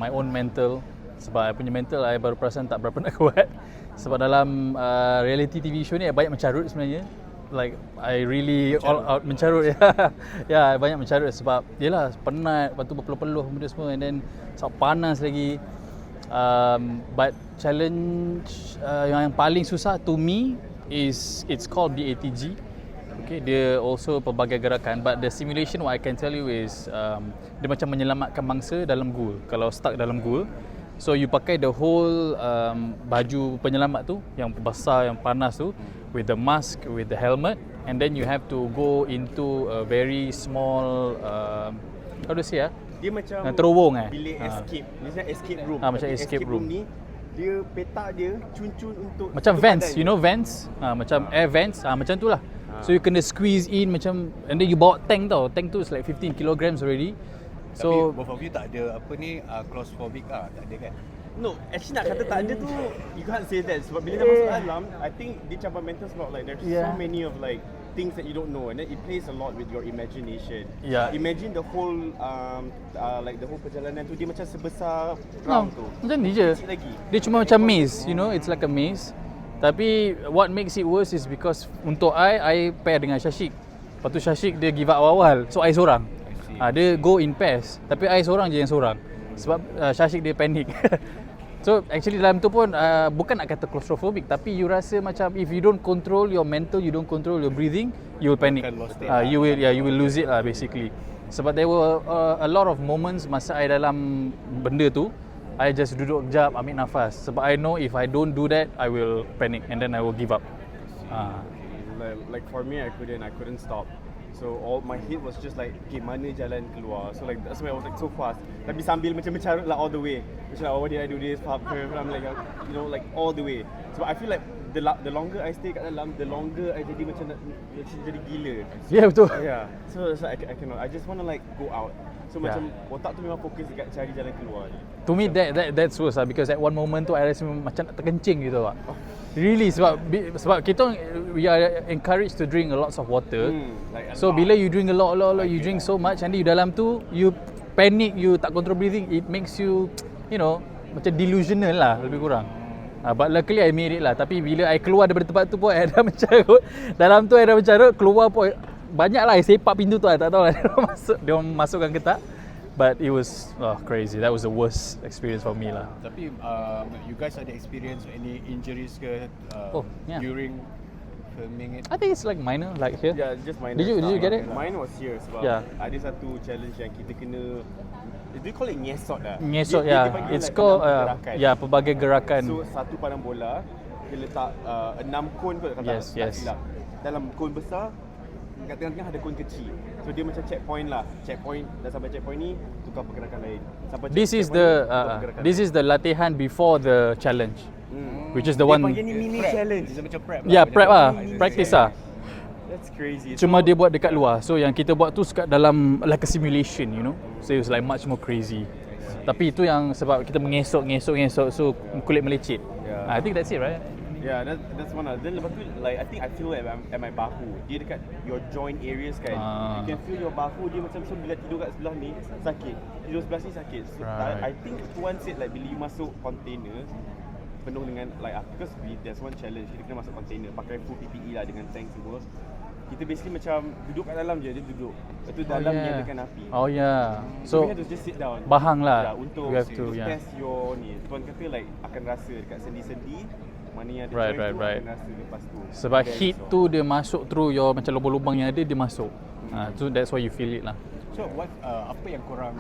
my own mental. Sebab I punya mental I baru perasan tak berapa nak kuat. Sebab dalam reality TV show ni I banyak mencarut sebenarnya. Like I really all out mencarut. Ya, banyak mencarut sebab yalah penat, lepas tu berpeluh-peluh benda semua, and then sebab panas lagi. But challenge yang paling susah to me is it's called BATG. Okay, dia also pelbagai gerakan, but the simulation what I can tell you is dia macam menyelamatkan mangsa dalam gua. Kalau stuck dalam gua, so you pakai the whole baju penyelamat tu yang besar, yang panas tu, with the mask, with the helmet, and then you have to go into a very small how to say dia macam terowong bilik escape. Dia escape room. Macam escape room ni dia petak dia cun-cun untuk macam vents, you know vents? Macam air vents, macam tu lah. So you kena squeeze in macam, and then you bawa tank tau. Tank tu is like 15 kilograms already. So both of you tak ada apa ni claustrophobic tak ada kan? No, actually nak kata tak ada tu you can't say that. Sebab bila dah masuk dalam, I think dia campur mental sebab like there's so many of like things that you don't know, and then it plays a lot with your imagination. Imagine the whole like the whole perjalanan tu dia macam sebesar round tu. Macam ni je. Dia cuma macam maze, you know, it's like a maze. Tapi what makes it worse is because untuk I pair dengan Shashik. Lepas tu Shashik dia give up awal-awal, so I seorang. Dia go in pairs, tapi I seorang je yang seorang. Sebab Shashik dia panik. So actually dalam tu pun bukan nak kata claustrophobic, tapi you rasa macam if you don't control your mental, you don't control your breathing, you will panic. You will lose it lah basically. Sebab there were a lot of moments masa I dalam benda tu, I just duduk kejap, ambil nafas. Sebab I know if I don't do that, I will panic and then I will give up. Like for me, I couldn't stop. So all my head was just like, okay, mana jalan keluar. So like that's why I was like so fast. Tapi sambil macam mencarut lah all the way. Macam like, oh, why did I do this? I'm like, you know, like all the way. So I feel like the longer I stay kat dalam, the longer I jadi macam jadi gila. Yeah, betul. Yeah. So I cannot. I just want to like go out. So macam otak tu memang fokus dekat cari jalan keluar je. To me that's worse lah, because at one moment tu I rasa macam nak terkencing gitu lah. Really, sebab kita we are encouraged to drink a lots of water. So bila you drink a lot, you drink so much, and then you dalam tu you panic, you tak control breathing, it makes you know macam delusional lah lebih kurang. But luckily I made it lah. Tapi bila I keluar daripada tempat tu pun I dah mencarut. Dalam tu I dah mencarut, keluar pun banyak lah I sepak pintu tu, I tak tahu lah dia masukkan ke tak. But it was crazy. That was the worst experience for me lah. Tapi you guys ada experience any injuries ke during filming it? I think it's like minor, like here. Yeah, just minor. Did you get it? Mine was here sebab ada satu challenge yang kita kena, do you call it nyesot lah? Nyesot, it's like called pelbagai gerakan. So satu padang bola dia letak 6 kon kot, yes. dalam kon besar, kat tengah-tengah ada kon kecil. So dia macam checkpoint lah. Checkpoint, dah sampai checkpoint ni, tukar pergerakan lain. Sampai this is the latihan before the challenge. Which is the one. Dia panggil ni mini challenge. Dia macam prep. Prep lah. Practice lah. That's crazy. Cuma dia buat dekat luar. So yang kita buat tu sekat dalam like a simulation, you know. So it was like much more crazy. Tapi itu yang sebab kita mengesok, so kulit melecet. I think that's it, right? Yeah, that's one. Then lepas tu, like I think I feel at my bahu. Dia dekat your joint areas kan. You can feel your bahu dia macam, so bila tidur kat sebelah ni sakit, tidur sebelah ni sakit. So I think Tuan said like bila you masuk container penuh dengan like because there's one challenge, kita kena masuk container pakai full PPE lah dengan tank semua. Kita basically macam duduk kat dalam je, dia duduk. Lepas tu dalam nyalakan api. So we have to just sit down. Bahang lah. Untuk test your ni. Tuan kata like akan rasa dekat sendi-sendi mana yang ada joint tu akan rasa lepas tu. Sebab heat tu dia masuk through your macam lubang-lubang yang ada, dia masuk. So that's why you feel it lah. So what apa yang korang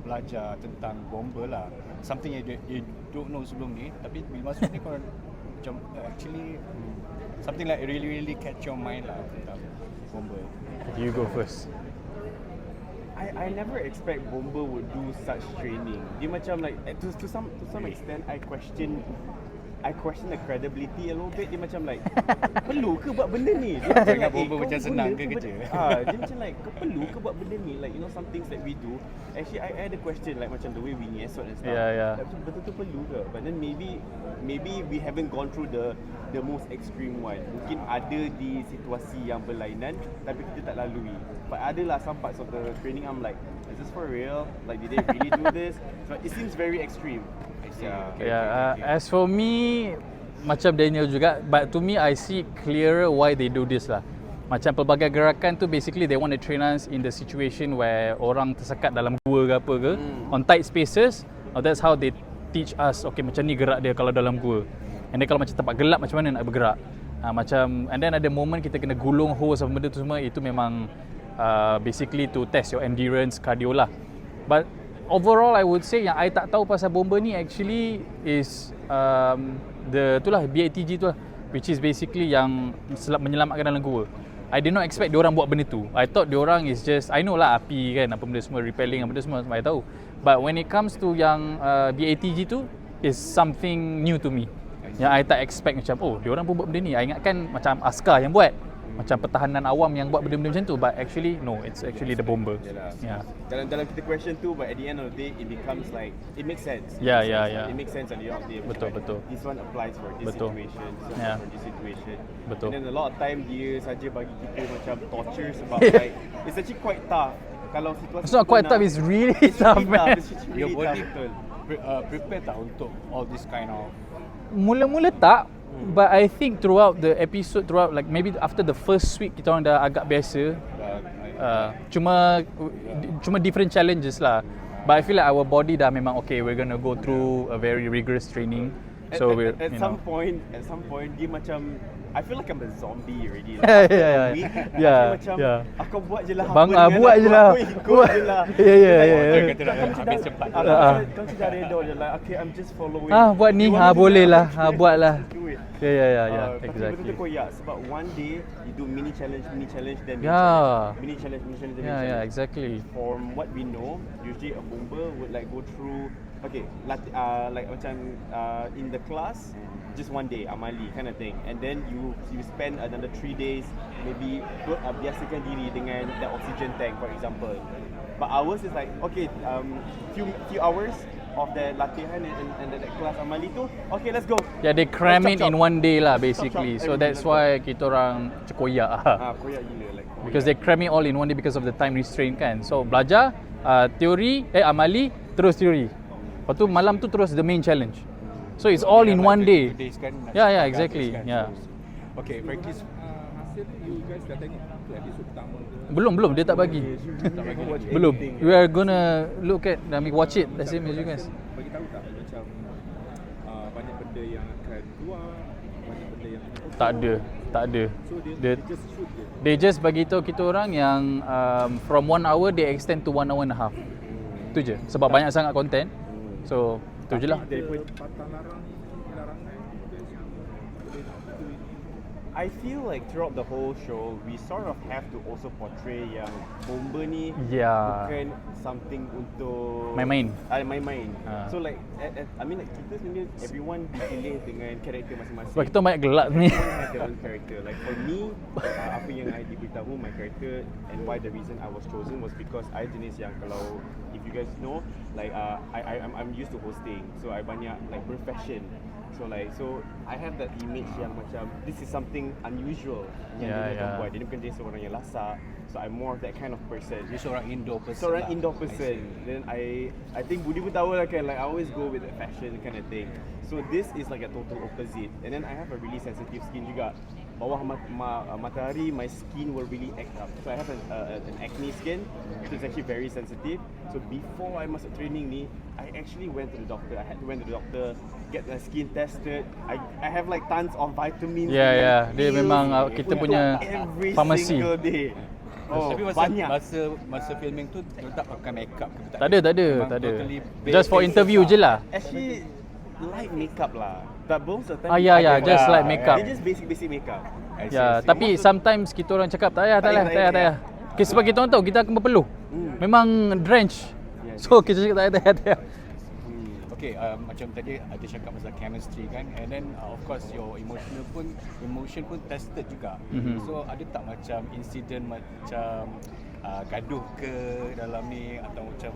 belajar tentang bomber lah, something you don't know sebelum ni, tapi bila masuk ni korang macam actually something like really catch your mind lah tentang bomber. You go first. I never expect bomber would do such training. Dia macam like to some extent I question the credibility a little bit. Dia macam like perlu ke buat benda ni? Dia macam like bomber macam senang ke kerja? Dia macam like kau perlu ke buat benda ni? Like you know some things that we do. Actually I had a question like macam the way we nyesot and stuff. Betul-betul perlu ke? But then maybe we haven't gone through the most extreme one. Mungkin ada di situasi yang berlainan tapi kita tak lalui. But adalah some parts of the training I'm like is this for real? Like, did they really do this? So it seems very extreme. I see. As for me, macam Daniel juga, but to me I see clearer why they do this lah. Macam pelbagai gerakan tu basically they want to train us in the situation where orang tersekat dalam gua ke apa ke, on tight spaces. That's how they teach us, okay macam ni gerak dia kalau dalam gua. And then kalau macam tempat gelap macam mana nak bergerak. Macam, and then ada moment kita kena gulung hose apa benda tu semua, itu memang basically to test your endurance, cardio lah. But overall I would say yang I tak tahu pasal bomba ni actually is itulah BITG tu lah, which is basically yang menyelamatkan dalam gua. I did not expect diorang buat benda tu. I thought diorang is just, I know lah api kan, apa benda semua, repelling apa benda semua, I tahu. But when it comes to yang BITG tu, is something new to me. Yang I tak expect macam, oh diorang pun buat benda ni. I ingatkan macam askar yang buat, macam pertahanan awam yang buat benda-benda macam tu. But actually, no, it's actually the bomber. Yeah. Dalam kita question tu, but at the end of the day, it becomes like, it makes sense. Yeah. It makes sense at the end of the day. Betul. This one applies for this situation, this one for this situation. Betul. And then a lot of time dia saja bagi kita macam torture sebab like, it's actually quite tough. Kalau situasi It's not quite tough, it's really tough, man. It's really Your body tough, betul. prepare tak untuk all this kind of Mula-mula tak, but I think throughout the episode, throughout like maybe after the first week kita orang dah agak biasa. Cuma different challenges lah. But I feel like our body dah memang okay, we're gonna go through a very rigorous training. So at some point dia macam, I feel like I'm a zombie already. Yeah. Macam aku buat je lah. Buat je lah. Ikut je lah. Yeah. kata nak habis cepat. Kau sudah redor je lah. Okay, I'm just following. Buat ni, boleh lah. Buat lah. Yeah, Tapi exactly. betul-betul koyak sebab one day you do mini challenge then mini challenge then mini challenge. Yeah, exactly. From what we know, usually a bomber would like go through like macam in the class just one day amali kind of thing, and then you spend another 3 days maybe biasakan diri dengan that oxygen tank for example. But ours is like okay, few hours of the latihan and the class amali tu, okay let's go. Yeah, they cram it in one day lah basically. Chop, So that's why kita orang koyak Koyak gila like because they cram it all in one day because of the time restraint kan. So belajar teori, amali, terus teori. Lepas tu malam tu terus the main challenge. So it's all in one day. Yeah, exactly. Yeah. Okay, practice. Hasil you guys dah tengok tu episod pertama ke? Belum dia tak bagi. Belum. We are gonna look at, watch it the same as you guys. Bagi tahu tak macam banyak benda yang akan keluar, banyak benda yang Tak ada. So dia just shoot je. They just bagi tahu kita orang yang from 1 hour they extend to 1 hour and a half. Itu je. Sebab banyak sangat content. So tu je lah. Patah larangan I feel like throughout the whole show, we sort of have to also portray yang bomba ni bukan something untuk main-main. Main-main. So like, I mean like kita sebenarnya everyone dipilih dengan karakter masing-masing. Sebab kita banyak gelak ni. Everyone has their own character. Like for me, apa yang I diberitahu my character and why the reason I was chosen was because I jenis yang kalau if you guys know, like I'm used to hosting, so I banyak like profession. So I have that image yang macam this is something unusual yang dia akan buat. Dia bukan jenis orang yang lasak. So I'm more of that kind of person. Dia seorang indoor person. Then I think Budi pun tahu lah kan, like I always go with the fashion kind of thing. So this is like a total opposite. And then I have a really sensitive skin juga. Bawah matahari, my skin will really act up. So I have an acne skin, so it's actually very sensitive. So before I masuk training ni, I actually went to the doctor. I had to went to the doctor, get my skin tested. I have like tons of vitamins. Yeah. Dia memang kita punya every pharmacy. single day. Tapi banyak. masa filming tu dia tak pakai makeup ke? Tak ada. Just for interview je lah. Actually, light makeup lah. But most of the time Yeah, just like makeup. They just basic makeup. Ya, tapi sometimes kita orang cakap tak payah. Okay, sebab kita orang tahu kita akan berpeluh. Memang drench. So kita cakap tak payah. Okay, macam tadi ada cakap pasal chemistry kan, and then of course your emotion pun tested juga. So ada tak macam insiden macam gaduh ke dalam ni atau macam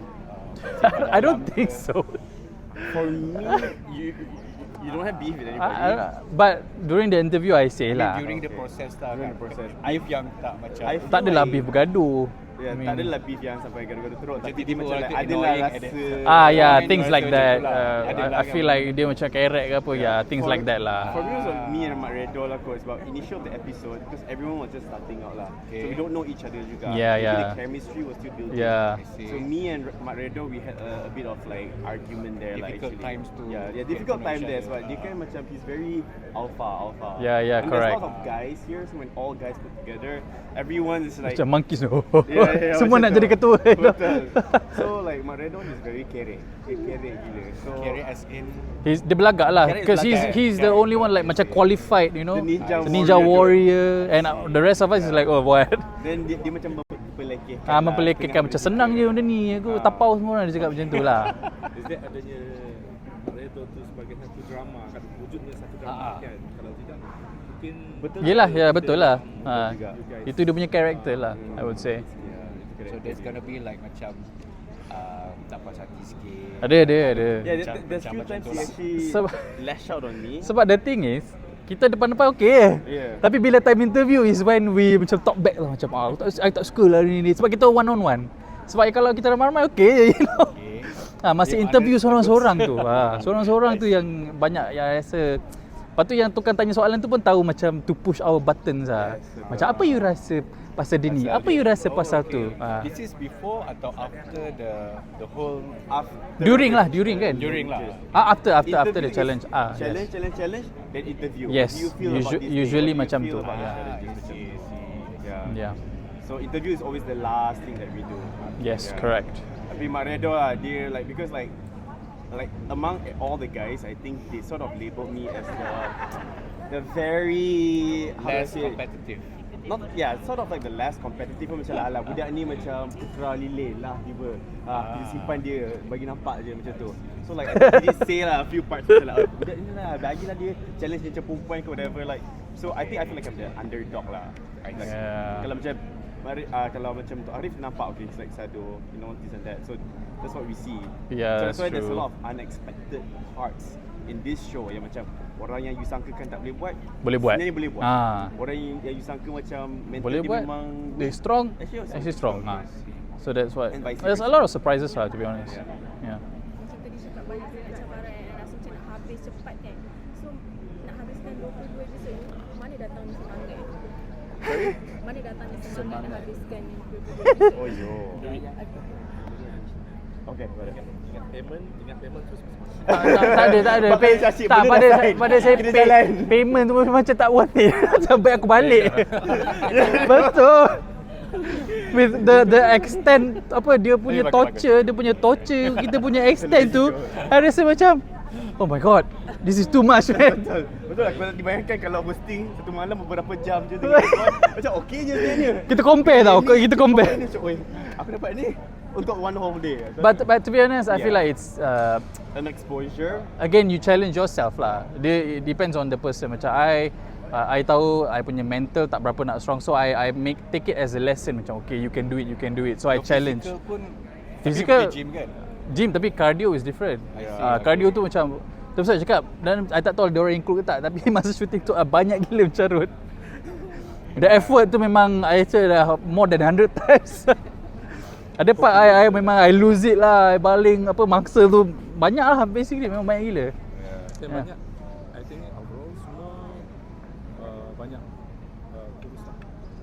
I don't think so. For me, you don't have beef with anybody. But during the interview I say lah. During the process lah. During the process. Arief yang tak macam I Tak adalah beef bergaduh. Ya, tak adalah beef yang sampai gaduh-gaduh teruk, tapi dia tiba-tiba macam orang like, tu adalah annoying rasa yeah, Annoying things rasa like macam that. tu lah. Adalah I feel yang- like dia macam kerek ke apa. Yeah, things like that lah. For me, also me and Mak Redo lah kot. It's about initial of the episode because everyone was just starting out lah. So we don't know each other juga. Yeah, Maybe yeah. the chemistry was still building. Yeah. So me and Mak Redo, we had a bit of like argument there lah Difficult actually. times to Yeah, get difficult to know time each there. other. So dia kan macam he's very alpha. Yeah, yeah, and correct. there's a lot of guys here, so when all guys put together, everyone is like Macam monkeys tu. Yeah, Semua macam nak tu. jadi ketua. Betul. So like Mak Redon is very caring. Caring gila. So Carry as in Dia belagak lah Carrot is because belagak. he's the only one like macam qualified, you know. The Ninja warrior and the rest of us is like oh what. then dia macam mempelekehkan. Mempelekehkan macam senang je benda ni. Aku tapau semua orang dia cakap macam tu lah. Is that adanya Redo tu sebagai satu drama kan, wujudnya satu drama kan. Kalau tidak mungkin Betul. Yelah, ya betul lah. juga. Itu dia punya character lah, I would say. so there's gonna be like macam tak puas hati sikit. Ada. Yeah, Macam- there's few macam times tu he lah. actually Sebab- lash out on me. Sebab the thing is kita depan-depan okey je. Yeah. Tapi bila time interview is when we macam talk back lah macam I tak suka lah ni. Sebab kita one on one. Sebab kalau kita ramai-ramai okey je, you know. Masih Dia interview ada- seorang-seorang tu. Seorang-seorang tu yang banyak yang rasa. Lepas tu yang tukang tanya soalan tu pun tahu macam to push our buttons lah. Macam apa you rasa pasal dia ni? Apa you rasa pasal tu? This is before atau after the whole During kan? During lah. After the Interview is challenge. Challenge, then interview. Yes. What do you feel about this Usually thing? What do macam you tu. feel about Yeah. this challenge? Yeah. Yeah. So interview is always the last thing that we do. Yes, Yeah. correct. Tapi Mak Redo lah, dia like because like among all the guys, I think they sort of labelled me as the very how do I less say it? competitive. Not sort of like the last competitive pun macam lah budak ni macam putra lilin lah tiba. Kita simpan dia bagi nampak je macam tu. So like I think he did say lah a few parts macam lah budak ni lah bagilah dia challenge dia macam perempuan ke whatever like. So I feel like I'm the underdog lah. Like, Yeah. Kalau macam kalau macam untuk Arief nampak okay he's like sado, you know, this and that. So that's what we see. Yeah, So that's that's why there's a true. lot of unexpected parts in this show yang macam orang yang you sangkakan tak boleh buat Boleh buat. sebenarnya boleh buat. Orang yang you sangka macam mental Boleh dia buat. memang They strong. Actually strong. So that's what. And vice There's a versa. lot of surprises lah to be honest. Yeah. Macam tadi cakap banyak macam barang yang rasa macam nak habis cepat kan. So nak habiskan 22 episode ni, mana datang ni semangat? Mana datang ni semangat nak habiskan 22 episode? Oh yo. Aduh. Okay, boleh. Ingat payment terus Tak ada. Bakal Syashik, Tak benda pada dah sign. pada saya Kena jalan. payment tu macam tak worth it. Sampai aku balik. Betul. With the extent apa dia punya torture, kita punya extent tu, I rasa macam oh my god, this is too much man. Betul lah, kalau dibayangkan kalau hosting satu malam beberapa jam je macam okey je sebenarnya. Kita compare tau, kita compare. Oi, aku dapat ni untuk one whole day. But to be honest, I feel like it's an exposure. again you challenge yourself lah. It depends on the person. Macam I tahu I punya mental tak berapa nak strong, so I take it as a lesson macam okay you can do it. So I challenge. Physical pun Physical- tapi gym kan. Gym tapi cardio is different. see. Cardio tu macam terus saya cakap dan I tak tahu dia orang include ke tak, tapi masa shooting tu banyak gila mencarut. The effort tu memang I rasa dah more than 100 times. Ada part I memang I lose it lah, I baling apa mangsa tu banyak lah basically memang banyak gila. banyak. I think overall semua banyak kurus lah.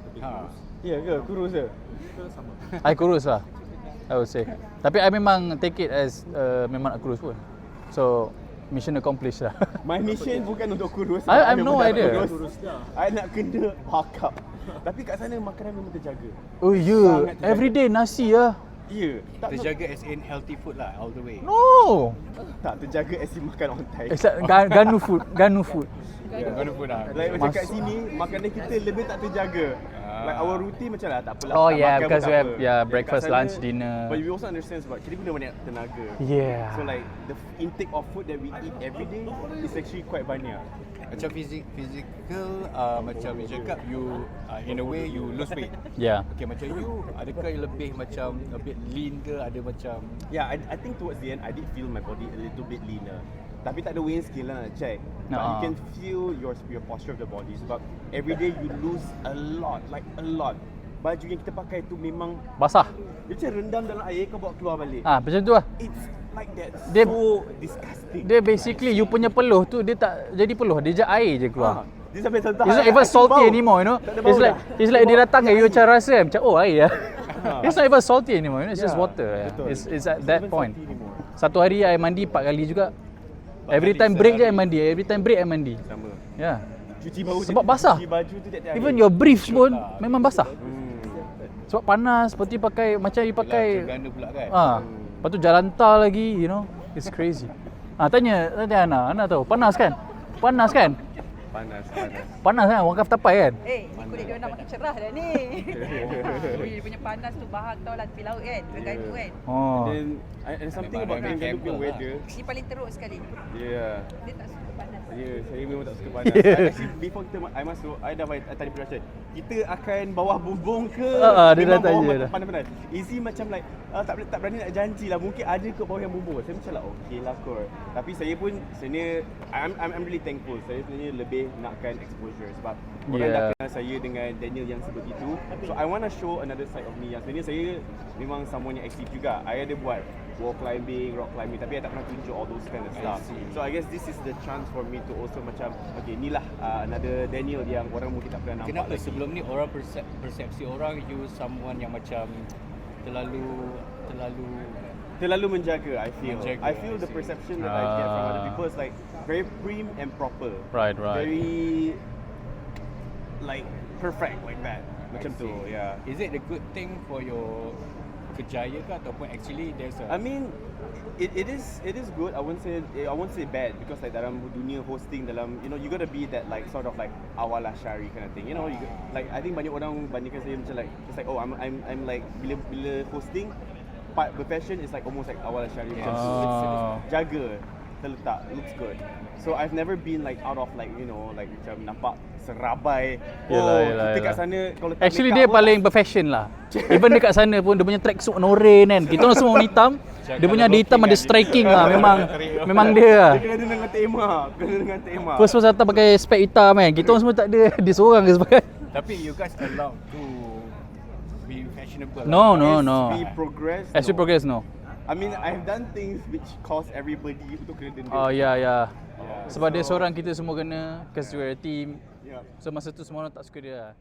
Lebih kurus. Ya ke? Kurus ke? Ke sama. I kurus lah I would say. Tapi I memang take it as memang nak kurus pun. So mission accomplished lah. My mission bukan untuk kurus. I have no memang tak idea. kurus. I nak kena bulk up. Tapi kat sana makanan memang terjaga. Oh ya, Sangat terjaga. everyday nasi lah. Ya. Tak Terjaga as in healthy food lah all the way. No. tak terjaga as in makan on time. It's like Ganu food. Gonna put lah. Like macam kat sini makanan kita lebih tak terjaga. Like our routine macam lah tak apalah. Oh, tak yeah, makan because pun we tak have, apa. yeah, Kat breakfast, sana, lunch, dinner. But we also understand sebab kita guna banyak tenaga. Yeah. So like the intake of food that we eat every day is actually quite banyak. Macam physical macam you cakap you in a way you lose weight. Yeah. Okay, macam you adakah you lebih macam a bit lean ke, ada macam Yeah, I think towards the end I did feel my body a little bit leaner. Tapi tak ada weighing scale lah nak check. But you can feel your posture of the body sebab every day you lose a lot, like a lot. baju yang kita pakai tu memang Basah. dia macam rendam dalam air kau bawa keluar balik. Macam tu lah. It's like that. Dia- So disgusting. Dia basically you punya peluh tu dia tak jadi peluh, dia je air je keluar. Dia sampai tak. It's not even salty anymore, you know. Tak ada bau It's like dia datang you macam rasa macam oh air lah. It's not even salty anymore, you know. It's just Yeah, water. betul. It's at It's that even point. salty anymore. Satu hari I mandi 4 kali juga. Every kali time break je I sehari. mandi. Every time break I mandi. Sama. Yeah. Cuci baju Sebab basah. Cuci baju tu tiap-tiap Even hari. your briefs pun memang basah. Sebab panas, seperti pakai macam you pakai Ganda pula kan. lepas tu jalan tar lagi, you know. It's crazy. Tanya Ana tahu. Panas kan? Panas kan? Panas. Panas kan? Wakaf tapai kan? Ni kulit dia nak makin cerah dah ni. Dia punya panas tu bahang tau lah tepi laut kan. Terganggu kan. Oh. And something about Memang Terengganu punya gamble weather. Dia paling teruk sekali. Yeah. Dia tak suka panas. Ya, saya memang tak suka panas. Actually, before kita masuk, I dah tadi production. Kita akan bawah bumbung ke? dia memang dah bawah tanya dah. panas-panas. Easy macam like tak berani nak janji lah. Mungkin ada ke bawah yang bumbung. Saya macam lah okay lah kot. Tapi saya pun sebenarnya I'm really thankful. Saya sebenarnya lebih nakkan exposure sebab orang dah kenal saya dengan Daniel yang seperti itu. So I want to show another side of me yang sebenarnya saya memang someone yang aktif juga. I ada buat wall climbing, rock climbing, tapi I tak pernah tunjuk all those kind of stuff. So I guess this is the chance for me to also macam okay, inilah another Daniel yang orang mungkin tak pernah nampak. Kenapa lagi. sebelum ni orang persepsi orang you someone yang macam terlalu menjaga, I feel. Menjaga, I feel the I see. perception that I get from other people is like very prim and proper. Right. Very like perfect like that. Macam tu, yeah. Is it a good thing for your kejaya ke ataupun actually there's a I mean, it is good. I won't say bad because like dalam dunia hosting dalam you gotta be that like sort of like awal asyari kind of thing. Like I think banyak orang bandingkan saya macam like it's like oh I'm like bila hosting part berpassion is like almost like awal asyari macam tu. It's jaga terletak looks good. So I've never been like out of like like macam nampak serabai. Kita kat sana kalau tak Actually make dia up pun, paling profession lah. Even dekat sana pun dia punya tracksuit warna oren kan. Kita orang semua warna hitam. Dia punya ada hitam ada striking lah. Memang dia lah. dia kena dengan tema. First datang pakai spek hitam kan. Kita orang semua tak ada. Dia seorang ke sebagai. tapi you guys allowed to be fashionable. No. As we progress. As we progress, no. I mean, I've done things which cause everybody untuk kena denda. Oh ya. Sebab dia seorang, kita semua kena. Because we're a team. Yeah. So masa tu semua orang tak suka dia lah.